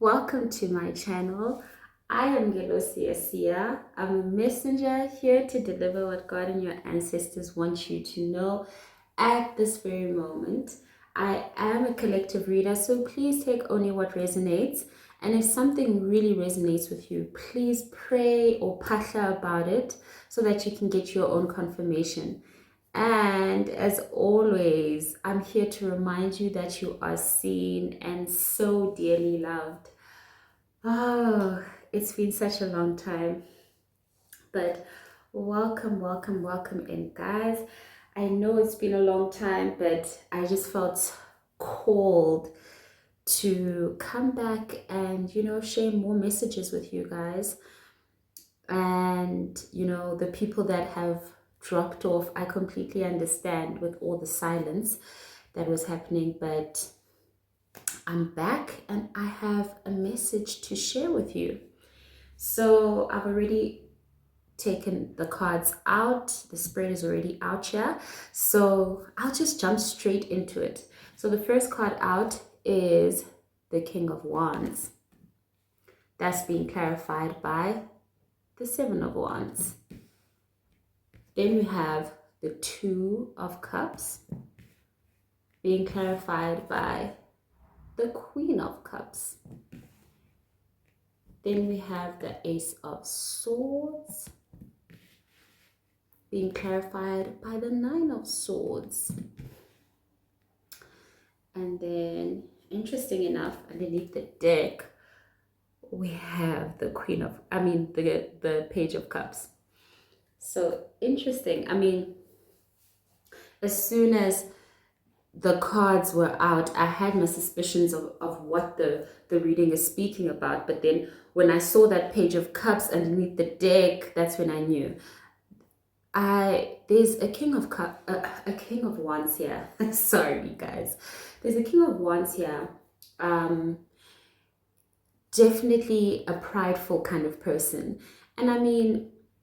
Welcome to my channel. I am Gelosia Sia. I'm a messenger here to deliver what God and your ancestors want you to know at this very moment. I am a collective reader, so please take only what resonates. And if something really resonates with you, please pray or pasha about it so that you can get your own confirmation. And as always, I'm here to remind you that you are seen and so dearly loved. Oh, it's been such a long time, but welcome in, guys. I know it's been a long time, but I just felt called to come back and, share more messages with you guys. And, the people that have dropped off, I completely understand with all the silence that was happening, but I'm back and I have a message to share with you. So I've already taken the cards out. The spread is already out here. So I'll just jump straight into it. So the first card out is the King of Wands. That's being clarified by the Seven of Wands. Then we have the Two of Cups being clarified by the Queen of Cups. Then we have the Ace of Swords being clarified by the Nine of Swords. And then, interesting enough, underneath the deck, we have the the Page of Cups. So interesting. As soon as the cards were out, I had my suspicions of what the reading is speaking about. But then when I saw that Page of Cups underneath the deck, that's when I knew. There's a King of Wands here. Sorry, you guys. There's a King of Wands here. Definitely a prideful kind of person. And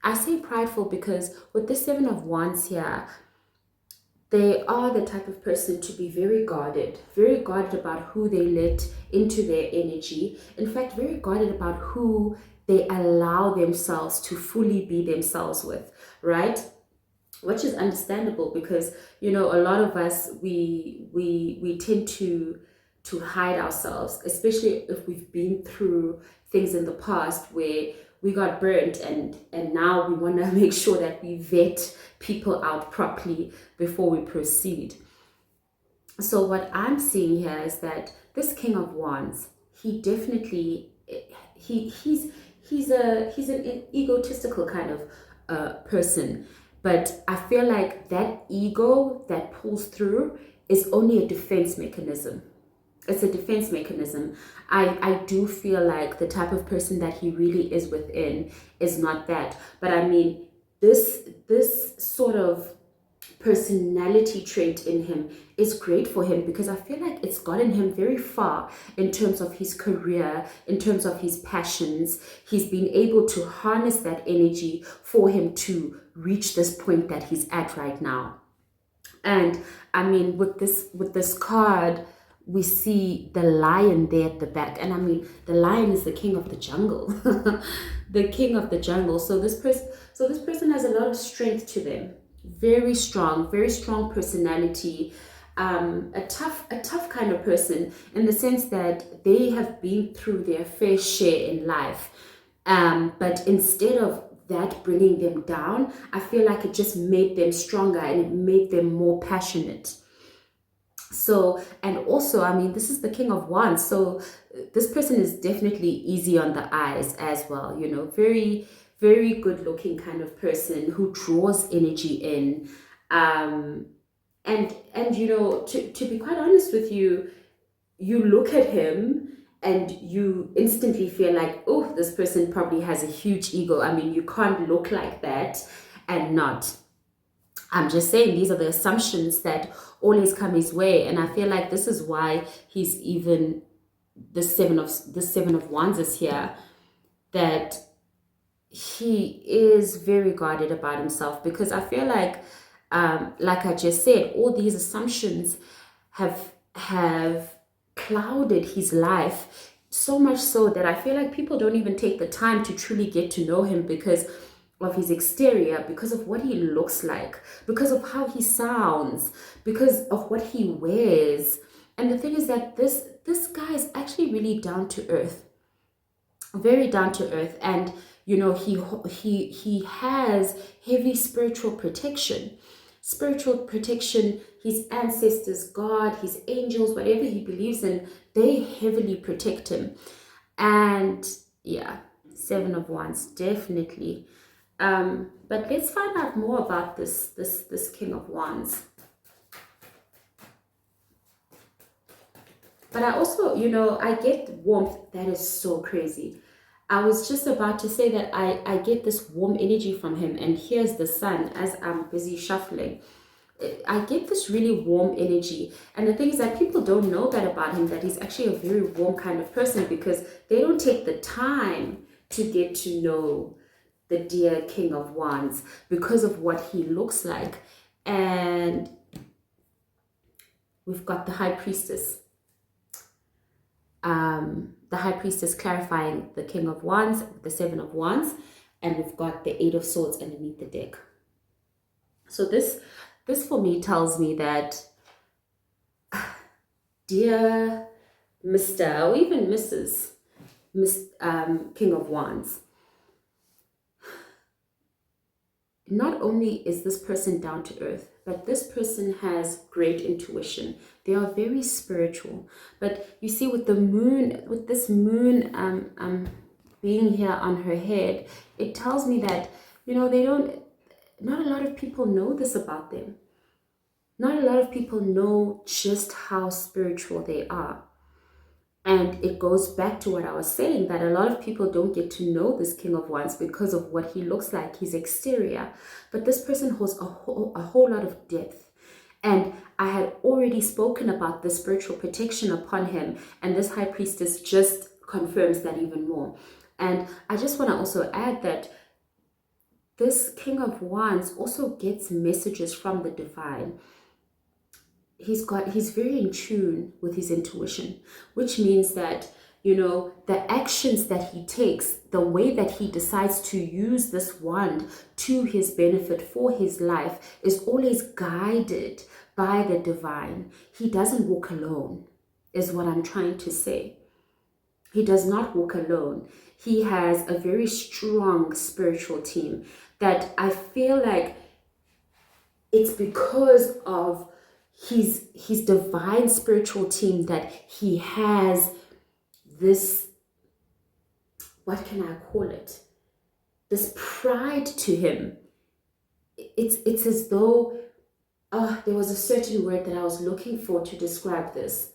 I say prideful because with the Seven of Wands here, they are the type of person to be very guarded about who they let into their energy. In fact, very guarded about who they allow themselves to fully be themselves with, right? Which is understandable because, a lot of us, we tend to hide ourselves, especially if we've been through things in the past where we got burnt and now we want to make sure that we vet people out properly before we proceed. So what I'm seeing here is that this King of Wands, he definitely he's an egotistical kind of person, but I feel like that ego that pulls through is only a defense mechanism. It's a defense mechanism. I do feel like the type of person that he really is within is not that. But this sort of personality trait in him is great for him because I feel like it's gotten him very far in terms of his career, in terms of his passions. He's been able to harness that energy for him to reach this point that he's at right now. And with this card, we see the lion there at the back, and the lion is the king of the jungle. The king of the jungle. So this person has a lot of strength to them, very strong personality, a tough kind of person in the sense that they have been through their fair share in life, but instead of that bringing them down, I feel like it just made them stronger and it made them more passionate. So, and also, this is the King of Wands. So this person is definitely easy on the eyes as well. Very, very good looking kind of person who draws energy in. And to be quite honest with you, you look at him and you instantly feel like, oh, this person probably has a huge ego. You can't look like that and not. I'm just saying these are the assumptions that always come his way, and I feel like this is why he's even the seven of wands is here, that he is very guarded about himself because I feel like I just said, all these assumptions have clouded his life So much so that I feel like people don't even take the time to truly get to know him because of his exterior, because of what he looks like, because of how he sounds, because of what he wears. And the thing is that this guy is actually really down to earth, very down to earth. And he has heavy spiritual protection. His ancestors, God, his angels, whatever he believes in, they heavily protect him. And yeah, Seven of Wands, definitely. But let's find out more about this King of Wands. But I also, I get warmth that is so crazy. I was just about to say that I get this warm energy from him, and here's the sun as I'm busy shuffling. I get this really warm energy. And the thing is that people don't know that about him, that he's actually a very warm kind of person, because they don't take the time to get to know the dear King of Wands because of what he looks like. And we've got the High Priestess. The High Priestess clarifying the King of Wands, the Seven of Wands, and we've got the Eight of Swords underneath the deck. So this for me tells me that, dear Mr. or even Mrs. King of Wands, not only is this person down to earth, but this person has great intuition. They are very spiritual. But you see, with the moon, with this moon being here on her head, it tells me that, not a lot of people know this about them. Not a lot of people know just how spiritual they are. And it goes back to what I was saying, that a lot of people don't get to know this King of Wands because of what he looks like, his exterior. But this person holds a whole lot of depth. And I had already spoken about the spiritual protection upon him. And this High Priestess just confirms that even more. And I just want to also add that this King of Wands also gets messages from the divine. He's very in tune with his intuition, which means that, the actions that he takes, the way that he decides to use this wand to his benefit for his life, is always guided by the divine. He doesn't walk alone, is what I'm trying to say. He does not walk alone. He has a very strong spiritual team that I feel like it's because of his divine spiritual team that he has this, what can I call it, this pride to him. It's as though, there was a certain word that I was looking for to describe this.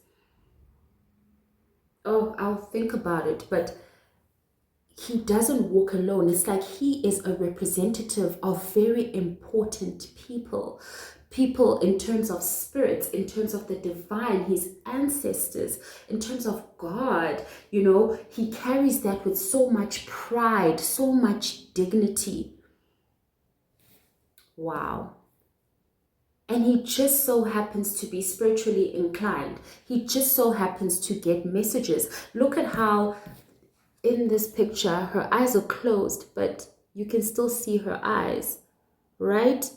I'll think about it. But he doesn't walk alone. It's like he is a representative of very important people in terms of spirits, in terms of the divine, his ancestors, in terms of God. He carries that with so much pride, so much dignity. Wow. And he just so happens to be spiritually inclined. He just so happens to get messages. Look at how in this picture her eyes are closed, but you can still see her eyes, right?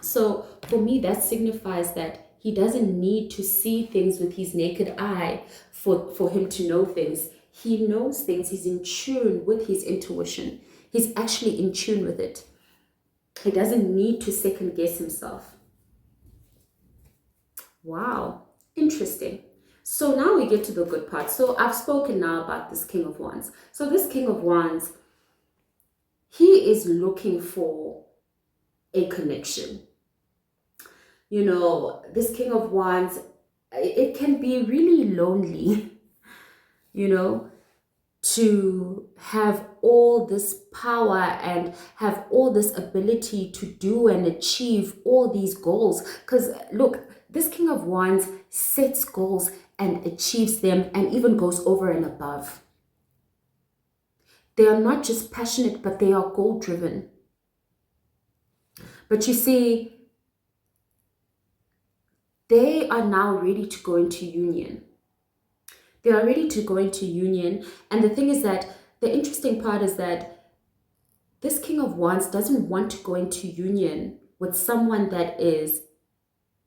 So for me, that signifies that he doesn't need to see things with his naked eye for him to know things. He knows things. He's in tune with his intuition. He's actually in tune with it. He doesn't need to second guess himself. Wow, interesting. So now we get to the good part. So I've spoken now about this King of Wands. So this King of Wands, he is looking for a connection. This King of Wands, it can be really lonely, to have all this power and have all this ability to do and achieve all these goals. Because look, this King of Wands sets goals and achieves them and even goes over and above. They are not just passionate, but they are goal-driven. But you see, they are now ready to go into union. They are ready to go into union. And the thing is that the interesting part is that this King of Wands doesn't want to go into union with someone that is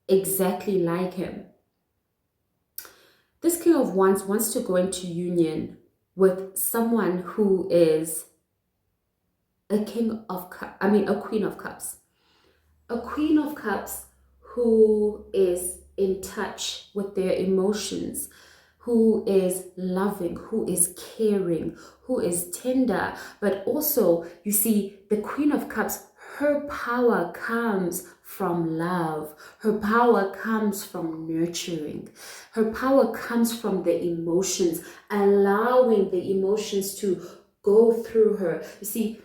exactly like him. This King of Wands wants to go into union with someone who is a King of Cups, I mean, a Queen of Cups. A Queen of Cups who is in touch with their emotions, who is loving, who is caring, who is tender. But also, you see, the Queen of Cups, her power comes from love. Her power comes from nurturing. Her power comes from the emotions, allowing the emotions to go through her. You see,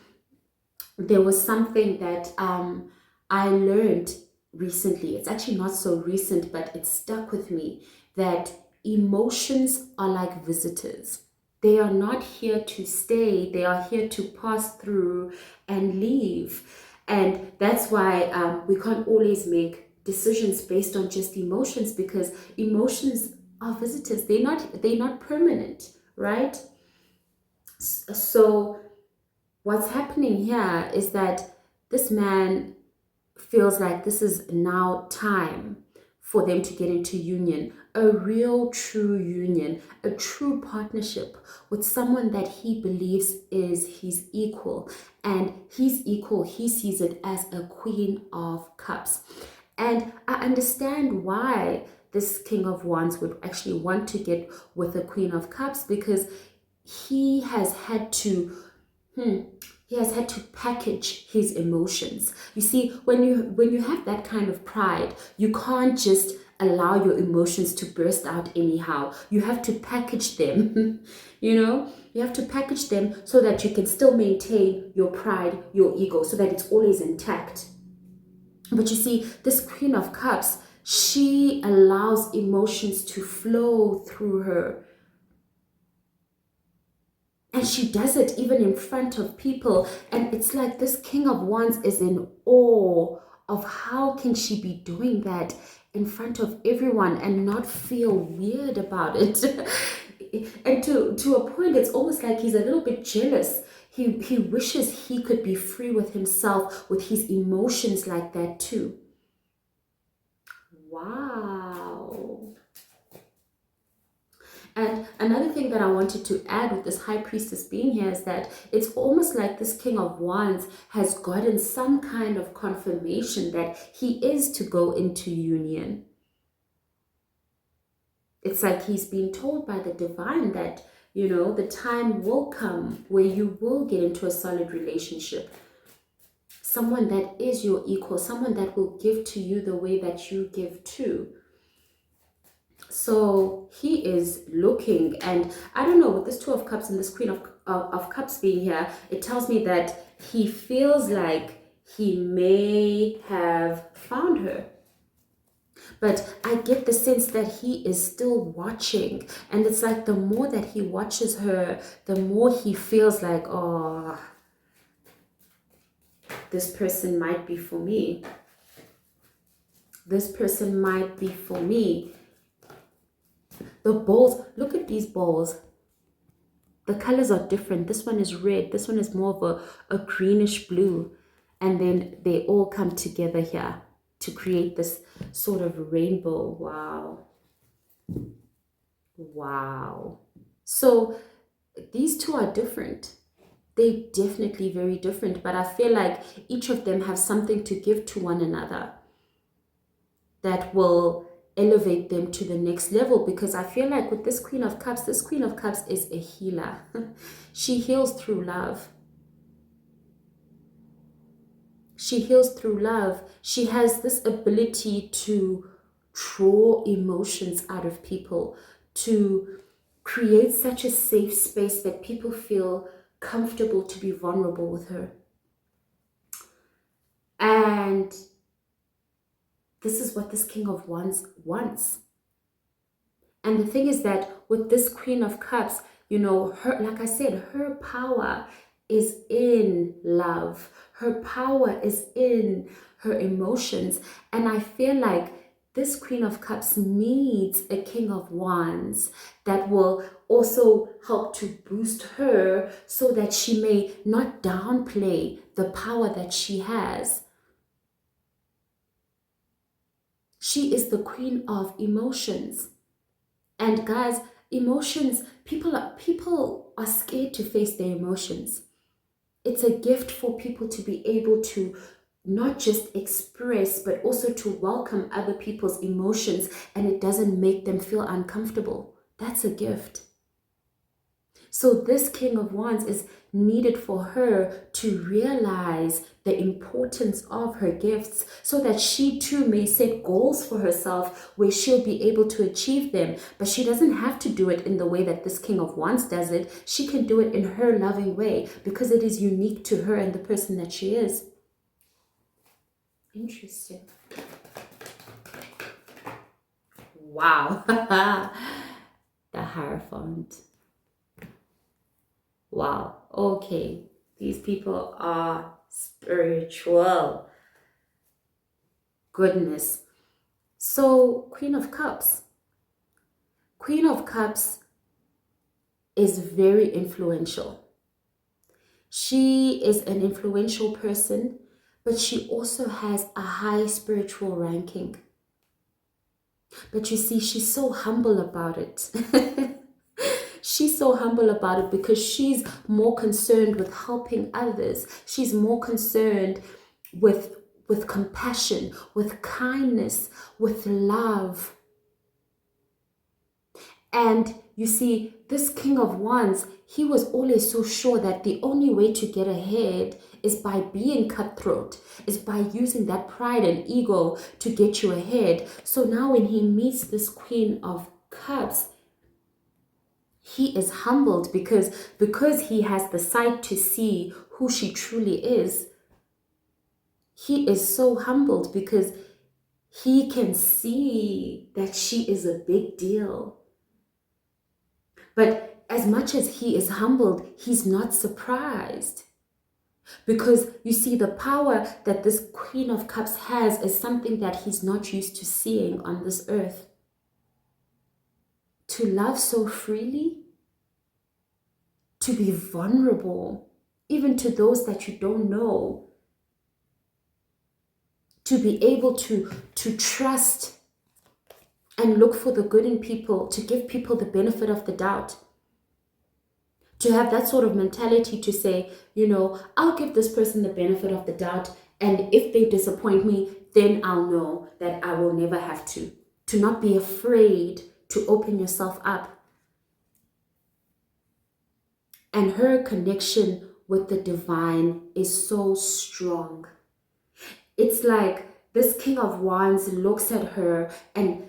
there was something that I learned recently. It's actually not so recent, but it stuck with me that emotions are like visitors. They are not here to stay, they are here to pass through and leave. And that's why we can't always make decisions based on just emotions, because emotions are visitors. They're not permanent, right? So what's happening here is that this man feels like this is now time for them to get into union, a real true union, a true partnership with someone that he believes is his equal. And his equal, he sees it as a Queen of Cups. And I understand why this King of Wands would actually want to get with a Queen of Cups, because he has had to he has had to package his emotions. You see, when you have that kind of pride, you can't just allow your emotions to burst out anyhow. You have to package them. You have to package them so that you can still maintain your pride, your ego, so that it's always intact. But you see, this Queen of Cups, she allows emotions to flow through her. And she does it even in front of people. And it's like this King of Wands is in awe of how can she be doing that in front of everyone and not feel weird about it. And to a point, it's almost like he's a little bit jealous. He wishes he could be free with himself, with his emotions like that too. Wow. And another thing that I wanted to add with this High Priestess being here is that it's almost like this King of Wands has gotten some kind of confirmation that he is to go into union. It's like he's being told by the divine that, the time will come where you will get into a solid relationship. Someone that is your equal, someone that will give to you the way that you give too. So he is looking, and I don't know, with this Two of Cups and this Queen of Cups being here, it tells me that he feels like he may have found her. But I get the sense that he is still watching. And it's like the more that he watches her, the more he feels like, oh, this person might be for me. This person might be for me. The balls, look at these balls. The colors are different. This one is red. This one is more of a greenish blue. And then they all come together here to create this sort of rainbow. Wow. Wow. So these two are different. They're definitely very different. But I feel like each of them have something to give to one another that will elevate them to the next level, because I feel like with this Queen of Cups is a healer. She heals through love. She heals through love. She has this ability to draw emotions out of people, to create such a safe space that people feel comfortable to be vulnerable with her. And this is what this King of Wands wants. And the thing is that with this Queen of Cups, her, like I said, her power is in love. Her power is in her emotions. And I feel like this Queen of Cups needs a King of Wands that will also help to boost her so that she may not downplay the power that she has. She is the queen of emotions. And guys, emotions, people are scared to face their emotions. It's a gift for people to be able to not just express, but also to welcome other people's emotions, and it doesn't make them feel uncomfortable. That's a gift. So this King of Wands is needed for her to realize the importance of her gifts so that she too may set goals for herself where she'll be able to achieve them. But she doesn't have to do it in the way that this King of Wands does it. She can do it in her loving way because it is unique to her and the person that she is. Interesting. Wow. The Hierophant. Wow. Okay. These people are spiritual. Goodness. So, Queen of Cups. Queen of Cups is very influential. She is an influential person, but she also has a high spiritual ranking. But you see, she's so humble about it. She's so humble about it because she's more concerned with helping others. She's more concerned with compassion, with kindness, with love. And you see, this King of Wands, he was always so sure that the only way to get ahead is by being cutthroat, is by using that pride and ego to get you ahead. So now when he meets this Queen of Cups, he is humbled because he has the sight to see who she truly is. He is so humbled because he can see that she is a big deal. But as much as he is humbled, he's not surprised. Because you see, the power that this Queen of Cups has is something that he's not used to seeing on this earth. To love so freely, to be vulnerable, even to those that you don't know, to be able to trust and look for the good in people, to give people the benefit of the doubt, to have that sort of mentality to say, you know, I'll give this person the benefit of the doubt, and if they disappoint me, then I'll know that I will never have to not be afraid to open yourself up. And her connection with the divine is so strong. It's like this King of Wands looks at her, and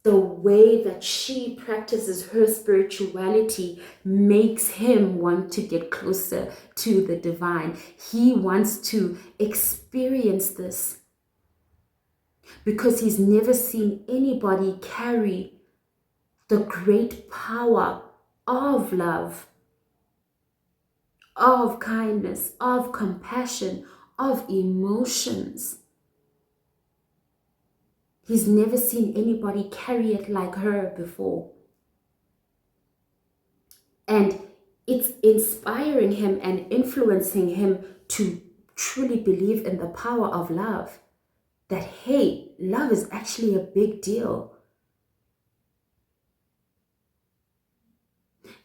the way that she practices her spirituality makes him want to get closer to the divine. He wants to experience this because he's never seen anybody carry the great power of love, of kindness, of compassion, of emotions. He's never seen anybody carry it like her before. And it's inspiring him and influencing him to truly believe in the power of love. That, hey, love is actually a big deal.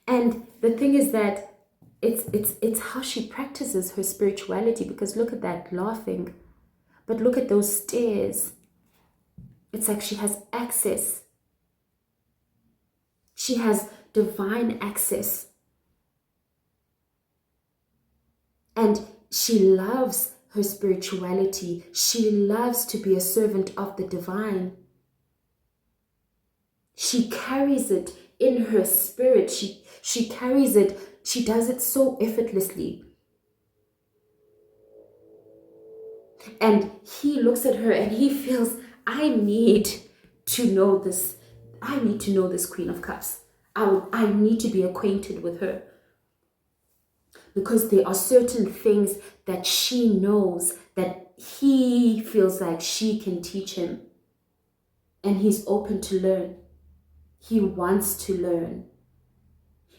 And the thing is that it's how she practices her spirituality, because look at that laughing, but look at those stares. It's like she has access. She has divine access. And she loves her spirituality. She loves to be a servant of the divine. She carries it in her spirit. She carries it. She does it so effortlessly. And he looks at her and he feels, I need to know this. I need to know this Queen of Cups. I need to be acquainted with her. Because there are certain things that she knows that he feels like she can teach him. and he's open to learn. He wants to learn.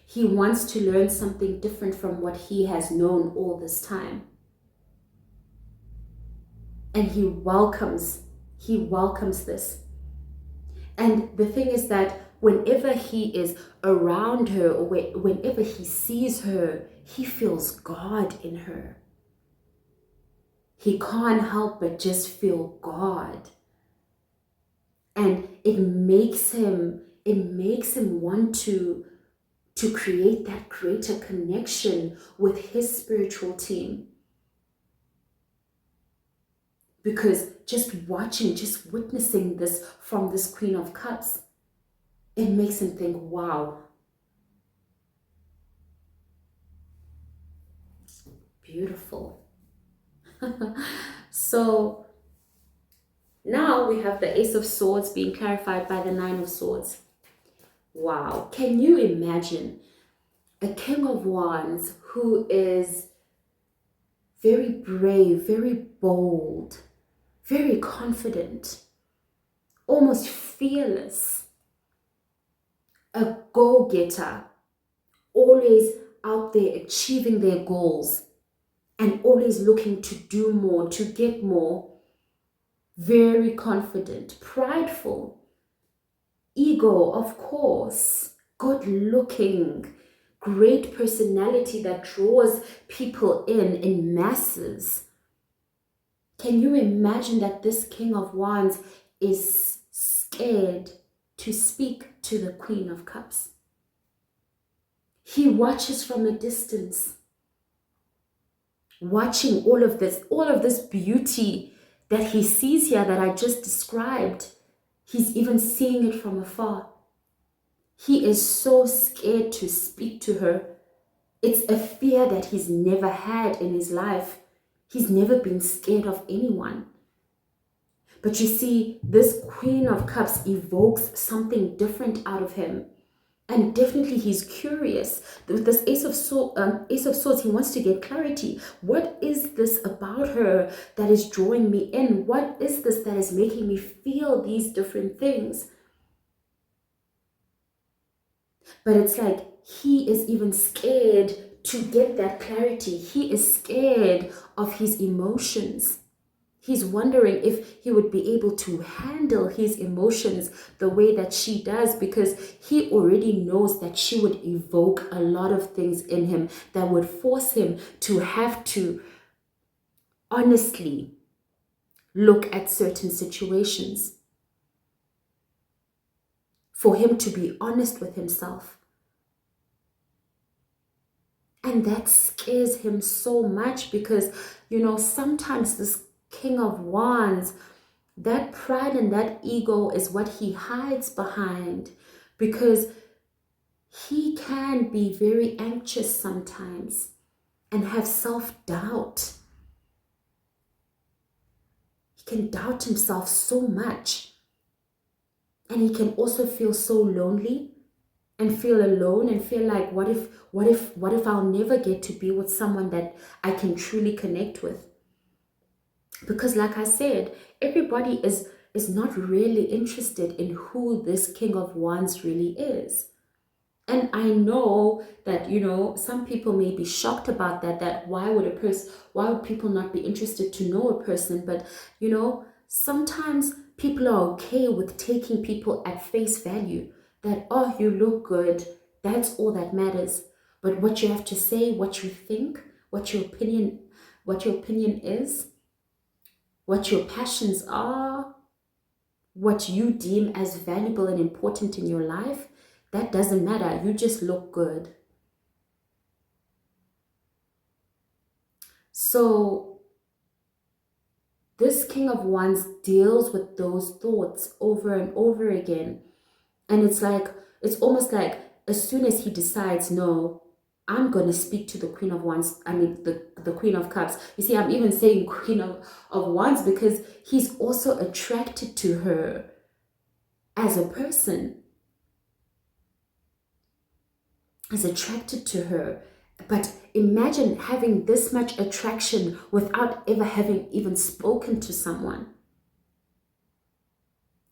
He wants to learn something different from what he has known all this time. And he welcomes this. And the thing is that whenever he is around her, or whenever he sees her, he feels God in her. He can't help but just feel God. And it makes him want to create that greater connection with his spiritual team. Because just witnessing this from this Queen of Cups, it makes him think, wow, beautiful. So now we have the Ace of Swords being clarified by the Nine of Swords. Wow, can you imagine a King of Wands who is very brave, very bold, very confident, almost fearless, a go-getter, always out there achieving their goals and always looking to do more, to get more, very confident, prideful, ego, of course, good-looking, great personality that draws people in masses. Can you imagine that this King of Wands is scared to speak to the Queen of Cups? He watches from a distance, watching all of this beauty that he sees here that I just described. He's even seeing it from afar. He is so scared to speak to her. It's a fear that he's never had in his life. He's never been scared of anyone. But you see, this Queen of Cups evokes something different out of him. And definitely he's curious. With this Ace of Swords, he wants to get clarity. What is this about her that is drawing me in? What is this that is making me feel these different things? But it's like he is even scared to get that clarity. He is scared of his emotions. He's wondering if he would be able to handle his emotions the way that she does, because he already knows that she would evoke a lot of things in him that would force him to have to honestly look at certain situations, for him to be honest with himself. And that scares him so much because, sometimes this King of Wands, that pride and that ego is what he hides behind, because he can be very anxious sometimes and have self-doubt. He can doubt himself so much. And he can also feel so lonely and feel alone and feel like, what if I'll never get to be with someone that I can truly connect with? Because like I said, everybody is not really interested in who this King of Wands really is. And I know that, some people may be shocked about that why would people not be interested to know a person? But, sometimes people are okay with taking people at face value, that, oh, you look good, that's all that matters. But what you have to say, what you think, what your opinion is, what your passions are, what you deem as valuable and important in your life, that doesn't matter. You just look good. So this King of Wands deals with those thoughts over and over again. And it's almost like as soon as he decides, no, I'm going to speak to the Queen of Wands, the Queen of Cups. You see, I'm even saying Queen of Wands because he's also attracted to her as a person. Is attracted to her. But imagine having this much attraction without ever having even spoken to someone.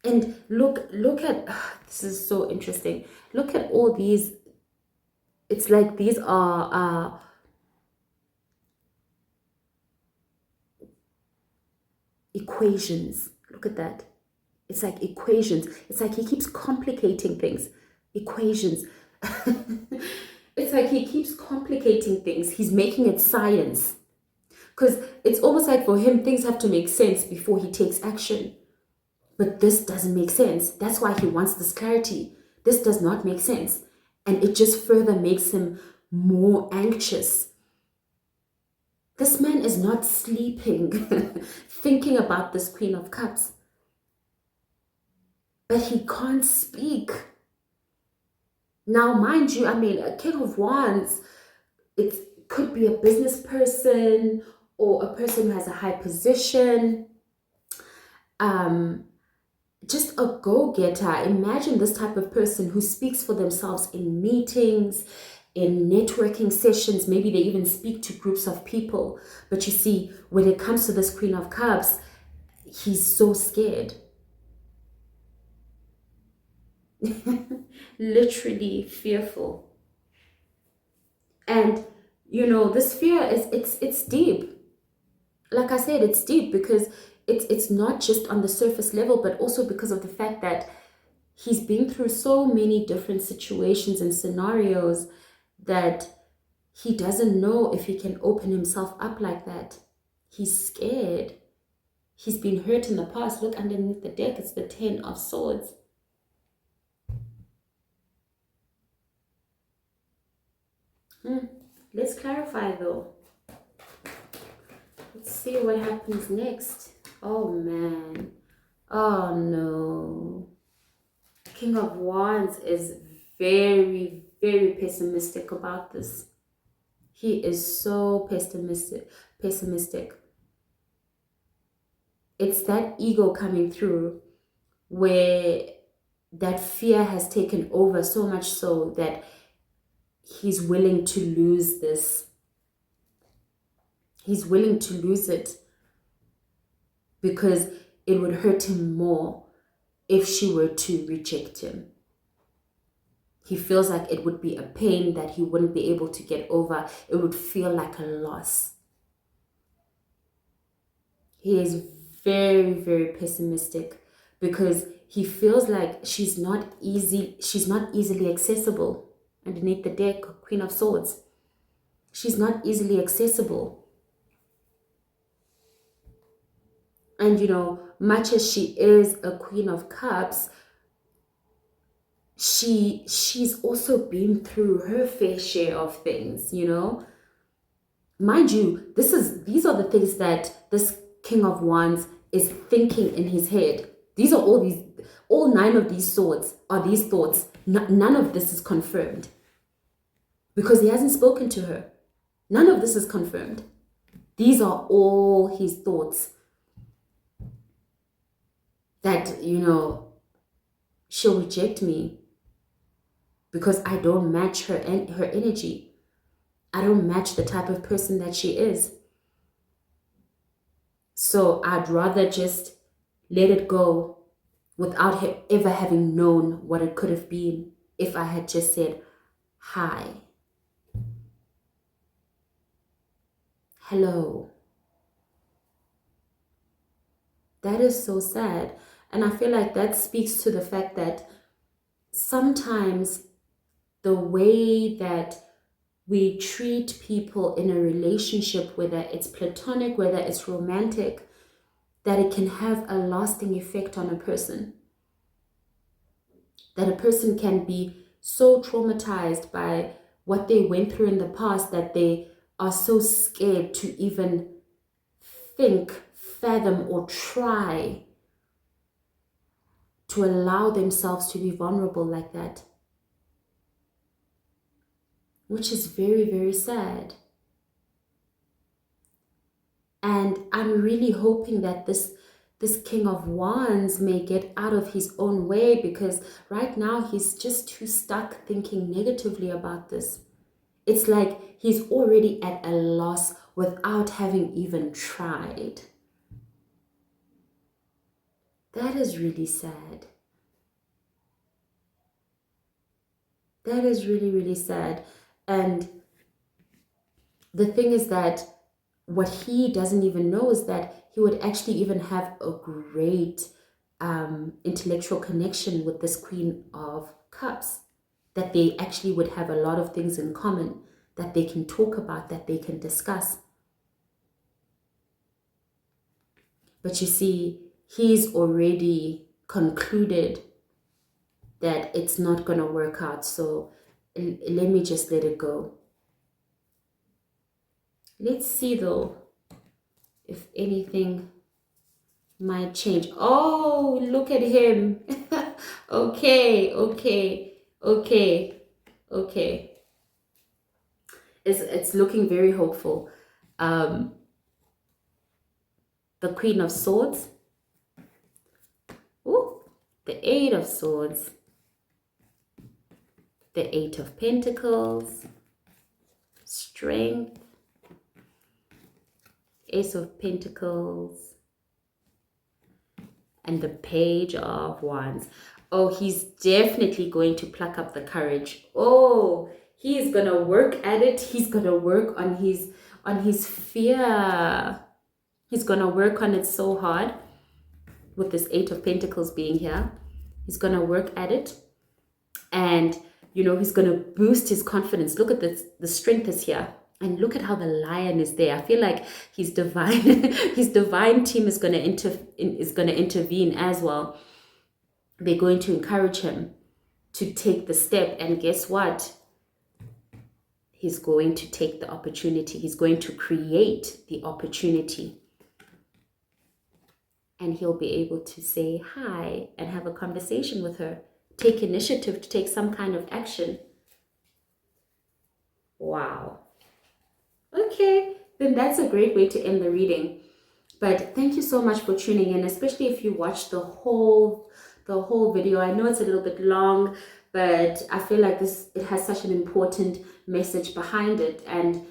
And look at this is so interesting. Look at all these. It's like these are equations. Look at that. It's like equations. It's like he keeps complicating things. Equations. It's like he keeps complicating things. He's making it science. Because it's almost like for him, things have to make sense before he takes action. But this doesn't make sense. That's why he wants this clarity. This does not make sense. And it just further makes him more anxious. This man is not sleeping, thinking about this Queen of Cups. But he can't speak. Now, mind you, I mean, a King of Wands, it could be a business person or a person who has a high position. Just a go-getter. Imagine this type of person who speaks for themselves in meetings, in networking sessions. Maybe they even speak to groups of people. But you see, when it comes to this Queen of Cups, he's so scared. Literally fearful. And this fear is it's deep. Like I said, it's deep because it's not just on the surface level, but also because of the fact that he's been through so many different situations and scenarios that he doesn't know if he can open himself up like that. He's scared. He's been hurt in the past. Look underneath the deck, it's the 10 of Swords. Let's clarify though. Let's see what happens next. Oh man. Oh no. King of Wands is very, very pessimistic about this. He is so pessimistic. It's that ego coming through where that fear has taken over so much so that he's willing to lose this. He's willing to lose it because it would hurt him more if she were to reject him. He feels like it would be a pain that he wouldn't be able to get over. It would feel like a loss. He is very, very pessimistic because he feels like she's not easily accessible. Underneath the deck, Queen of Swords. She's not easily accessible. And much as she is a Queen of Cups, she's also been through her fair share of things, Mind you, these are the things that this King of Wands is thinking in his head. These are all 9 of these swords are these thoughts. None of this is confirmed because he hasn't spoken to her. None of this is confirmed. These are all his thoughts that, she'll reject me because I don't match her energy. I don't match the type of person that she is. So I'd rather just let it go without ever having known what it could have been if I had just said, hi, hello. That is so sad. And I feel like that speaks to the fact that sometimes the way that we treat people in a relationship, whether it's platonic, whether it's romantic, that it can have a lasting effect on a person. That a person can be so traumatized by what they went through in the past that they are so scared to even think, fathom, or try to allow themselves to be vulnerable like that. Which is very, very sad. And I'm really hoping that this King of Wands may get out of his own way, because right now he's just too stuck thinking negatively about this. It's like he's already at a loss without having even tried. That is really sad. That is really, really sad. And the thing is that what he doesn't even know is that he would actually even have a great intellectual connection with this Queen of Cups, that they actually would have a lot of things in common that they can talk about, that they can discuss. But you see, he's already concluded that it's not going to work out. So let me just let it go. Let's see though if anything might change. Oh, look at him. Okay, okay, okay, okay. It's looking very hopeful. Um, the Queen of Swords. Ooh, the Eight of Swords. The Eight of Pentacles. Strength. Ace of Pentacles. And the Page of Wands. Oh, he's definitely going to pluck up the courage. Oh, he's gonna work at it. He's gonna work on his fear. He's gonna work on it so hard. With this Eight of Pentacles being here, he's gonna work at it, and he's gonna boost his confidence. Look at this. The Strength is here. And look at how the Lion is there. I feel like his divine, his divine team is going to intervene as well. They're going to encourage him to take the step. And guess what? He's going to take the opportunity. He's going to create the opportunity. And he'll be able to say hi and have a conversation with her. Take initiative to take some kind of action. Wow. Okay, then that's a great way to end the reading. But thank you so much for tuning in, especially if you watched the whole video. I know it's a little bit long, but I feel like it has such an important message behind it. And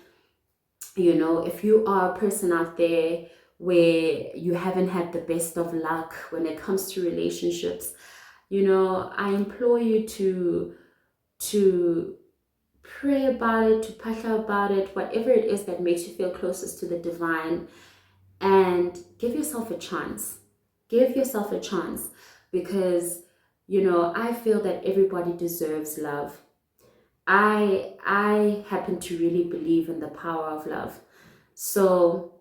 if you are a person out there where you haven't had the best of luck when it comes to relationships, I implore you to pray about it, to pasha about it, whatever it is that makes you feel closest to the divine, and give yourself a chance. Give yourself a chance, because I feel that everybody deserves love. I happen to really believe in the power of love. So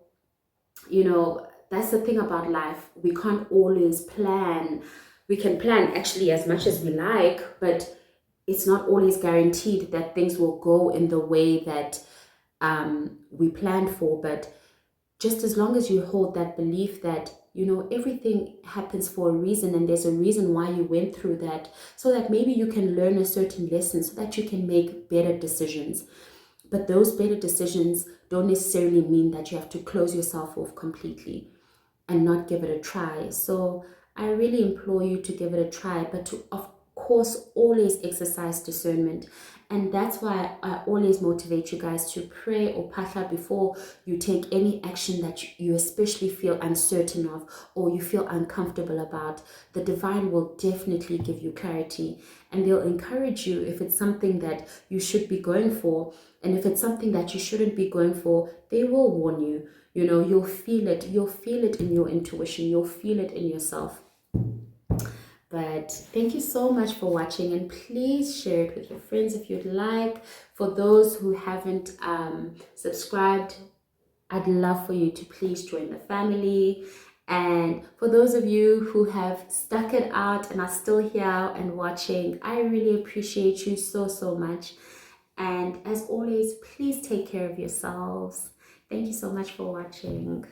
that's the thing about life. We can't always plan. We can plan actually as much as we like, but it's not always guaranteed that things will go in the way that we planned for. But just as long as you hold that belief that, everything happens for a reason, and there's a reason why you went through that, so that maybe you can learn a certain lesson so that you can make better decisions. But those better decisions don't necessarily mean that you have to close yourself off completely and not give it a try. So I really implore you to give it a try, but to, of course, always exercise discernment. And that's why I always motivate you guys to pray or pasha before you take any action that you especially feel uncertain of or you feel uncomfortable about. The divine will definitely give you clarity, and they'll encourage you if it's something that you should be going for. And if it's something that you shouldn't be going for, they will warn you. You'll feel it. You'll feel it in your intuition. You'll feel it in yourself. But thank you so much for watching, and please share it with your friends if you'd like. For those who haven't subscribed, I'd love for you to please join the family. And for those of you who have stuck it out and are still here and watching, I really appreciate you so, so much. And as always, please take care of yourselves. Thank you so much for watching.